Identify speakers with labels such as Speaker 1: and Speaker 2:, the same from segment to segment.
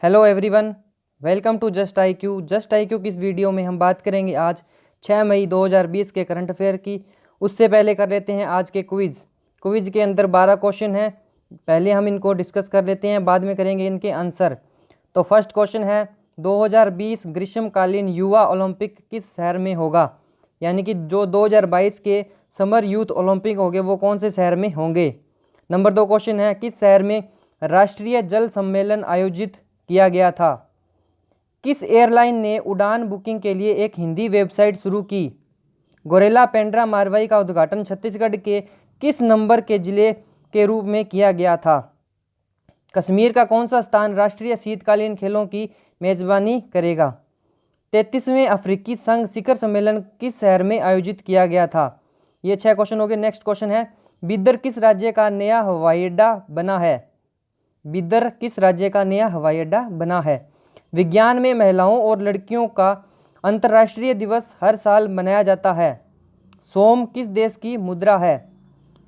Speaker 1: Hello everyone, welcome to just I Q. Just I Q की इस video में हम बात करेंगे आज 6 मई 2020 के करंट अफेयर की। उससे पहले कर लेते हैं आज के क्विज़ के अंदर 12 क्वेश्चन हैं। पहले हम इनको डिस्कस कर लेते हैं, बाद में करेंगे इनके आंसर। तो फर्स्ट क्वेश्चन है 2020 ग्रीष्मकालीन युवा ओलंपिक किस शहर में होगा। यानी कि जो 2022 के समर यूथ ओलंपिक होंगे वो कौन से शहर में होंगे। नंबर 2 क्वेश्चन है किस शहर में राष्ट्रीय जल सम्मेलन आयोजित किया गया था। किस एयरलाइन ने उड़ान बुकिंग के लिए एक हिंदी वेबसाइट शुरू की। गोरेला पेंड्रा मारवाई का उद्घाटन छत्तीसगढ़ के किस नंबर के जिले के रूप में किया गया था। कश्मीर का कौन सा स्थान राष्ट्रीय शीतकालीन खेलों की मेजबानी करेगा। 33वें अफ्रीकी संघ शिखर सम्मेलन किस शहर में आयोजित किया गया था। ये 6 क्वेश्चन हो गए। नेक्स्ट क्वेश्चन है बिदर किस राज्य का नया हवाई अड्डा बना है। बिदर किस राज्य का नया हवाई अड्डा बना है। विज्ञान में महिलाओं और लड़कियों का अंतर्राष्ट्रीय दिवस हर साल मनाया जाता है। सोम किस देश की मुद्रा है।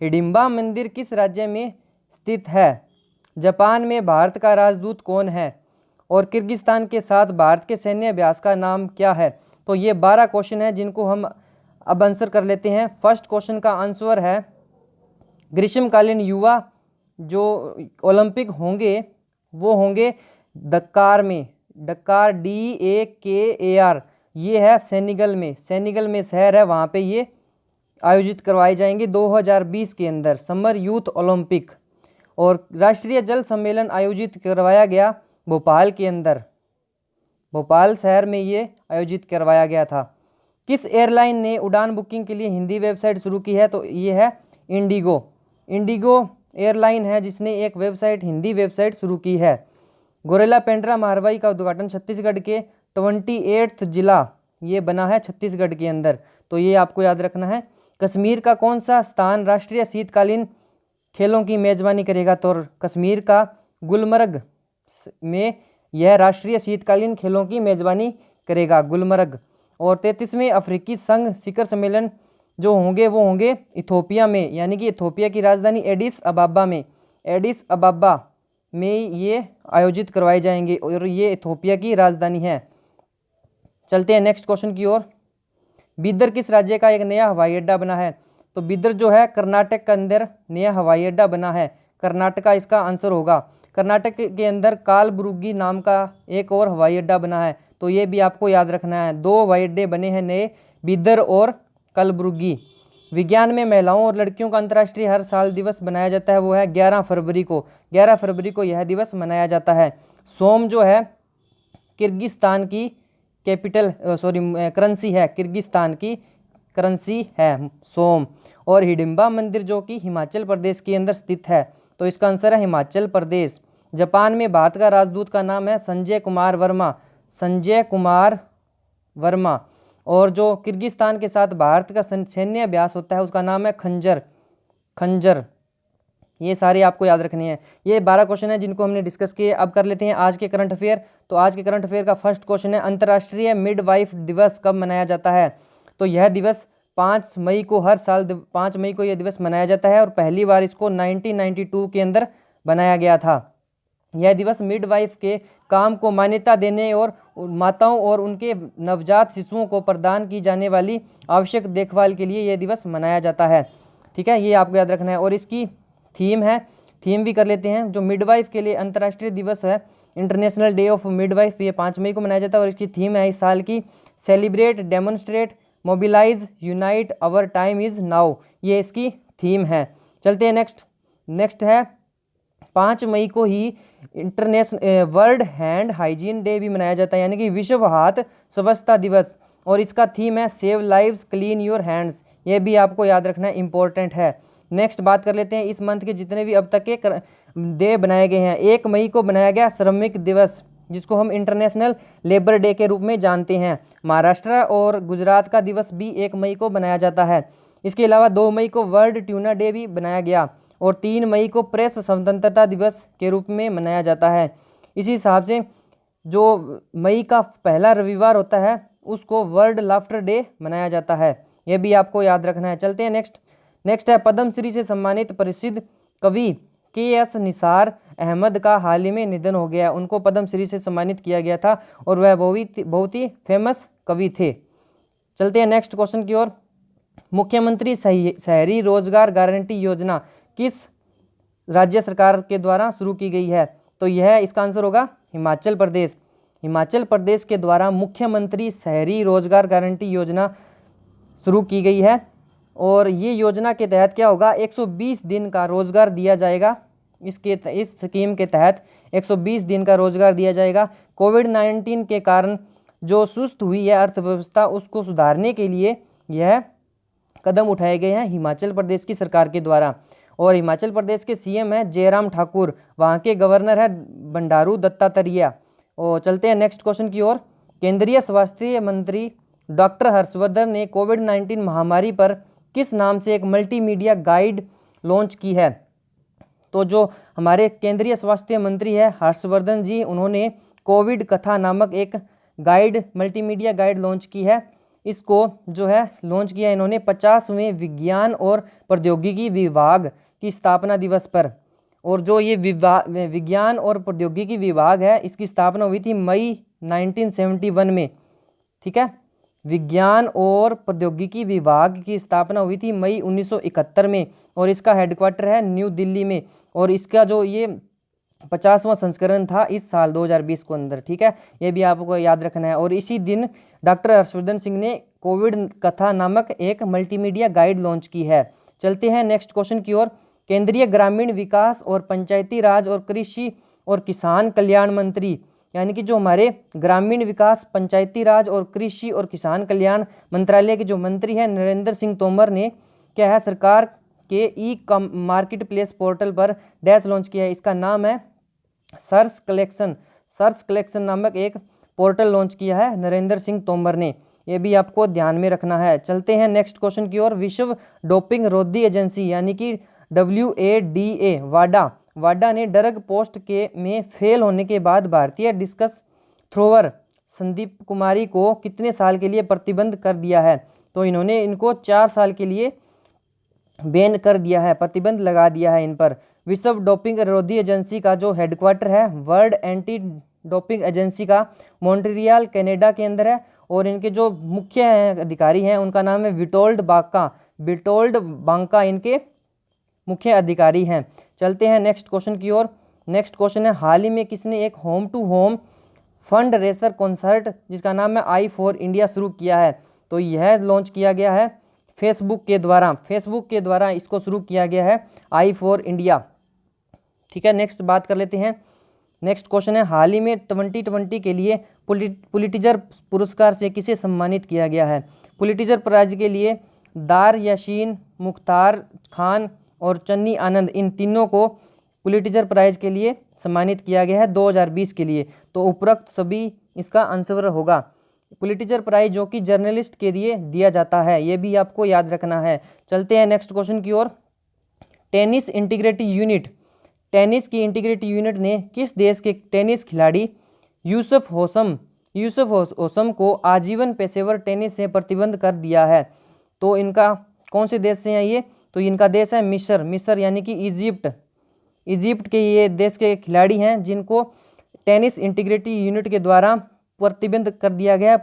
Speaker 1: हिडिंबा मंदिर किस राज्य में स्थित है। जापान में भारत का राजदूत कौन है और किर्गिस्तान के साथ भारत के सैन्य अभ्यास का नाम क्या है। तो ये 12 क्वेश्चन हैं जिनको हम अब आंसर कर लेते हैं। फर्स्ट क्वेश्चन का आंसर है ग्रीष्मकालीन युवा जो ओलंपिक होंगे वो होंगे डक्कार में। डक्कार DAKAR ये है सेनेगल में शहर है, वहाँ पे ये आयोजित करवाए जाएंगे 2020 के अंदर समर यूथ ओलंपिक। और राष्ट्रीय जल सम्मेलन आयोजित करवाया गया भोपाल के अंदर, भोपाल शहर में ये आयोजित करवाया गया था। किस एयरलाइन ने उड़ान बुकिंग के लिए हिंदी वेबसाइट शुरू की है। तो ये है इंडिगो एयरलाइन है जिसने एक वेबसाइट हिंदी वेबसाइट शुरू की है। गोरेला पेंड्रा मारवाई का उद्घाटन छत्तीसगढ़ के 28वां जिला ये बना है छत्तीसगढ़ के अंदर, तो ये आपको याद रखना है। कश्मीर का कौन सा स्थान राष्ट्रीय शीतकालीन खेलों की मेजबानी करेगा। तो कश्मीर का गुलमर्ग में यह राष्ट्रीय शीतकालीन खेलों की मेजबानी करेगा, गुलमर्ग। और 33वें अफ्रीकी संघ शिखर सम्मेलन जो होंगे वो होंगे इथोपिया में, यानी कि इथोपिया की राजधानी एडिस अबाबा में ये आयोजित करवाए जाएंगे और ये इथोपिया की राजधानी है। चलते हैं नेक्स्ट क्वेश्चन की ओर। बिदर किस राज्य का एक नया हवाई अड्डा बना है। तो बिदर जो है कर्नाटक के अंदर नया हवाई अड्डा बना है, कर्नाटका इसका आंसर होगा। कर्नाटक के अंदर कालबुर्गी नाम का एक और हवाई अड्डा बना है, तो ये भी आपको याद रखना है। 2 हवाई अड्डे बने हैं नए, बिदर और कलबुर्गी। विज्ञान में महिलाओं और लड़कियों का अंतर्राष्ट्रीय हर साल दिवस मनाया जाता है, वो है 11 फरवरी को। 11 फरवरी को यह दिवस मनाया जाता है। सोम जो है किर्गिस्तान की करेंसी है, किर्गिस्तान की करेंसी है सोम। और हिडिंबा मंदिर जो कि हिमाचल प्रदेश के अंदर स्थित है, तो इसका आंसर है हिमाचल प्रदेश। जापान में भारत का राजदूत का नाम है संजय कुमार वर्मा। और जो किर्गिस्तान के साथ भारत का सैन्य अभ्यास होता है उसका नाम है खंजर। ये सारे आपको याद रखने हैं। ये 12 क्वेश्चन है जिनको हमने डिस्कस किए। अब कर लेते हैं आज के करंट अफेयर। तो आज के करंट अफेयर का फर्स्ट क्वेश्चन है अंतर्राष्ट्रीय मिडवाइफ दिवस कब मनाया जाता है। तो यह दिवस 5 मई को, हर साल 5 मई को यह दिवस मनाया जाता है और पहली बार इसको 1992 के अंदर बनाया गया था। यह दिवस मिडवाइफ के काम को मान्यता देने और माताओं और उनके नवजात शिशुओं को प्रदान की जाने वाली आवश्यक देखभाल के लिए यह दिवस मनाया जाता है। ठीक है, ये आपको याद रखना है। और इसकी थीम भी कर लेते हैं। जो मिडवाइफ के लिए अंतर्राष्ट्रीय दिवस है, इंटरनेशनल डे ऑफ मिडवाइफ, ये 5 मई को मनाया जाता है। और इसकी थीम है इस साल की celebrate, demonstrate, mobilize, unite, our time is now, ये इसकी थीम है। चलते हैं नेक्स्ट है 5 मई को ही international world hand hygiene day भी मनाया जाता है, यानी कि विश्व हाथ स्वच्छता दिवस। और इसका थीम है save lives clean your hands, ये भी आपको याद रखना इंपॉर्टेंट है। नेक्स्ट बात कर लेते हैं इस मंथ के जितने भी अब तक के डे बनाए गए हैं। 1 मई को बनाया गया श्रमिक दिवस जिसको हम इंटरनेशनल लेबर डे के रूप में जानते हैं। महाराष्ट्र और गुजरात का दिवस भी 1 मई को बनाया जाता है। इसके अलावा 2 मई को वर्ल्ड ट्यूना डे भी बनाया गया और 3 मई को प्रेस स्वतंत्रता दिवस के रूप में मनाया जाता है। इसी हिसाब से जो मई का पहला रविवार होता है उसको वर्ल्ड लाफ्टर डे मनाया जाता है, यह भी आपको याद रखना है। चलते हैं नेक्स्ट है पद्मश्री से सम्मानित प्रसिद्ध कवि KS निसार अहमद का हाल ही में निधन हो गया। उनको पद्मश्री से सम्मानित किया गया था और वह बहुत ही फेमस कवि थे। चलते हैं नेक्स्ट क्वेश्चन की ओर। मुख्यमंत्री शहरी रोजगार गारंटी योजना किस राज्य सरकार के द्वारा शुरू की गई है? तो यह इसका आंसर होगा हिमाचल प्रदेश। हिमाचल प्रदेश के द्वारा मुख्यमंत्री शहरी रोजगार गारंटी योजना शुरू की गई है और ये योजना के तहत क्या होगा, 120 दिन का रोजगार दिया जाएगा। इस स्कीम के तहत 120 दिन का रोजगार दिया जाएगा। कोविड-19 के कारण जो सुस्त हुई है अर्थव्यवस्था, उसको सुधारने के लिए यह कदम उठाए गए हैं हिमाचल प्रदेश की सरकार के द्वारा। और हिमाचल प्रदेश के CM है जयराम ठाकुर, वहाँ के गवर्नर है बंडारू दत्तात्रेय। और चलते हैं नेक्स्ट क्वेश्चन की ओर। केंद्रीय स्वास्थ्य मंत्री डॉक्टर हर्षवर्धन ने कोविड-19 महामारी पर किस नाम से एक मल्टीमीडिया गाइड लॉन्च की है? तो जो हमारे केंद्रीय स्वास्थ्य मंत्री है हर्षवर्धन जी, उन्होंने कोविड कथा नामक एक गाइड, मल्टीमीडिया गाइड लॉन्च की है। इसको जो है लॉन्च किया इन्होंने 50वें विज्ञान और प्रौद्योगिकी विभाग की स्थापना दिवस पर। और जो ये विज्ञान और प्रौद्योगिकी विभाग है, इसकी स्थापना हुई थी मई 1971 में। ठीक है, विज्ञान और प्रौद्योगिकी विभाग की स्थापना हुई थी मई 1971 में और इसका हेडक्वार्टर है न्यू दिल्ली में। और इसका जो ये 50वां संस्करण था इस साल 2020 को अंदर। ठीक है, ये भी आपको याद रखना है। और इसी दिन डॉक्टर हर्षवर्धन सिंह ने कोविड कथा नामक एक मल्टीमीडिया गाइड लॉन्च की है। चलते हैं नेक्स्ट क्वेश्चन की ओर। केंद्रीय ग्रामीण विकास और पंचायती राज और कृषि और किसान कल्याण मंत्री, यानी कि जो हमारे ग्रामीण विकास, पंचायती राज और कृषि और किसान कल्याण मंत्रालय के जो मंत्री हैं नरेंद्र सिंह तोमर ने क्या है, सरकार के मार्केट प्लेस पोर्टल पर डैश लॉन्च किया है। इसका नाम है सर्च कलेक्शन नामक एक पोर्टल लॉन्च किया है नरेंद्र सिंह तोमर ने। ये भी आपको ध्यान में रखना है। चलते हैं नेक्स्ट क्वेश्चन की ओर। विश्व डोपिंग रोधी एजेंसी यानी कि WADA वाडा ने ड्रग पोस्ट में फेल होने के बाद भारतीय डिस्कस थ्रोवर संदीप कुमारी को कितने साल के लिए प्रतिबंध कर दिया है? तो इन्होंने इनको 4 साल के लिए बैन कर दिया है, प्रतिबंध लगा दिया है इन पर। विश्व डोपिंग रोधी एजेंसी का जो हेडक्वार्टर है वर्ल्ड एंटी डोपिंग एजेंसी का मॉन्ट्रियल कनाडा के अंदर है और इनके जो मुख्य अधिकारी हैं उनका नाम है विटोल्ड बांका इनके मुख्य अधिकारी हैं। चलते हैं नेक्स्ट क्वेश्चन की ओर। नेक्स्ट क्वेश्चन है, हाल ही में किसने एक home to home fundraiser concert जिसका नाम है आई फॉर इंडिया शुरू किया है? तो यह लॉन्च किया गया है फेसबुक के द्वारा इसको शुरू किया गया है आई फॉर इंडिया। ठीक है, नेक्स्ट बात कर लेते हैं। नेक्स्ट क्वेश्चन है, हाल ही में 2020 के लिए पुलिटिजर पुरस्कार से किसे सम्मानित किया गया है? पुलिटिजर प्राइज के लिए दार याशीन, मुख्तार खान और चन्नी आनंद, इन तीनों को पुलिटिजर प्राइज के लिए सम्मानित किया गया है 2020 के लिए। तो उपरोक्त सभी इसका आंसर होगा। पुलिटिजर प्राइज जो कि जर्नलिस्ट के लिए दिया जाता है, ये भी आपको याद रखना है। चलते हैं नेक्स्ट क्वेश्चन की ओर। टेनिस की इंटीग्रिटी यूनिट ने किस देश के टेनिस खिलाड़ी यूसुफ होसम को आजीवन पेशेवर टेनिस से प्रतिबंध कर दिया है? तो इनका कौन से देश से है ये? तो इनका देश है मिस्र यानी कि इजिप्ट के ये देश के खिलाड़ी हैं जिनको टेनिस इंटीग्रिटी यूनिट के द्वारा प्रतिबंध कर दिया गया है।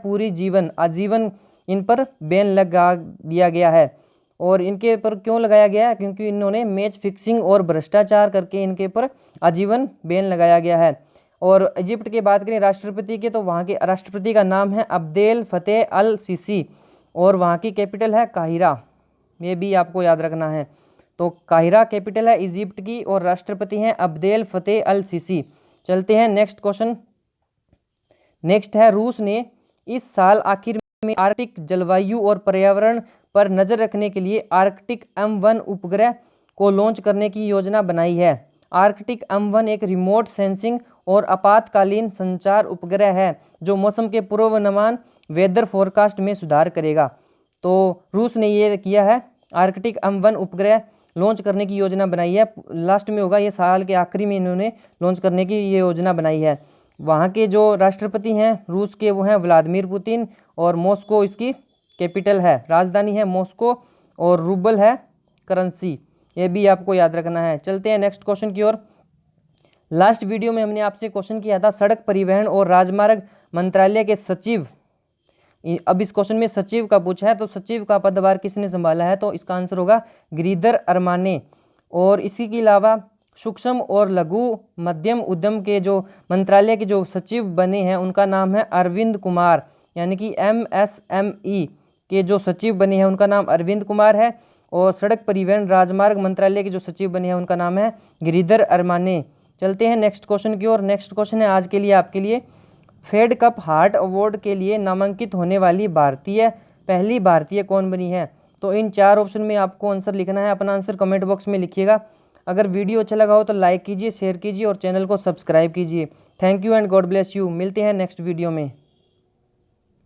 Speaker 1: आजीवन इन पर बैन लगा दिया गया है। और इनके पर क्यों लगाया गया है? क्योंकि इन्होंने मैच फिक्सिंग और भ्रष्टाचार करके इनके पर आजीवन बैन लगाया गया है। और इजिप्ट की बात करें राष्ट्रपति के, तो वहाँ के राष्ट्रपति का नाम है अब्देल फतेह अल सीसी और वहाँ की कैपिटल है काहिरा। ये भी आपको याद रखना है। तो काहिरा कैपिटल है इजिप्ट की और राष्ट्रपति हैं अब्देल फतेह अल सीसी। चलते हैं नेक्स्ट क्वेश्चन। नेक्स्ट है, रूस ने इस साल आखिर में आर्कटिक जलवायु और पर्यावरण पर नजर रखने के लिए आर्कटिक M1 उपग्रह को लॉन्च करने की योजना बनाई है। आर्कटिक M1 एक रिमोट सेंसिंग और आपातकालीन संचार उपग्रह है जो मौसम के पूर्वानुमान वेदर फोरकास्ट में सुधार करेगा। तो रूस ने ये किया है, आर्कटिक M1 उपग्रह लॉन्च करने की योजना बनाई है। लास्ट में होगा, ये साल के आखिरी में इन्होंने लॉन्च करने की ये योजना बनाई है। वहाँ के जो राष्ट्रपति हैं रूस के वो हैं व्लादिमीर पुतिन और मॉस्को इसकी कैपिटल है, राजधानी है मॉस्को और रूबल है करेंसी। ये भी आपको याद रखना है। चलते हैं नेक्स्ट क्वेश्चन की ओर। लास्ट वीडियो में हमने आपसे क्वेश्चन किया था सड़क परिवहन और राजमार्ग मंत्रालय के सचिव। अब इस क्वेश्चन में सचिव का पूछा है, तो सचिव का पदभार किसने संभाला है, तो इसका आंसर होगा गिरिधर अरमाने। और इसी के अलावा सूक्ष्म और लघु मध्यम उद्यम के जो मंत्रालय के जो सचिव बने हैं उनका नाम है अरविंद कुमार, यानी कि MSME के जो सचिव बने हैं उनका नाम अरविंद कुमार है। और सड़क परिवहन राजमार्ग मंत्रालय के जो सचिव बने हैं उनका नाम है गिरिधर अरमाने। चलते हैं नेक्स्ट क्वेश्चन की ओर। नेक्स्ट क्वेश्चन है आज के लिए आपके लिए, फेड कप हार्ट अवार्ड के लिए नामांकित होने वाली पहली भारतीय कौन बनी है। तो इन 4 ऑप्शन में आपको आंसर लिखना है। अपना आंसर कमेंट बॉक्स में लिखिएगा। अगर वीडियो अच्छा लगा हो तो लाइक कीजिए, शेयर कीजिए और चैनल को सब्सक्राइब कीजिए। Thank you and God bless you. मिलते हैं नेक्स्ट वीडियो में।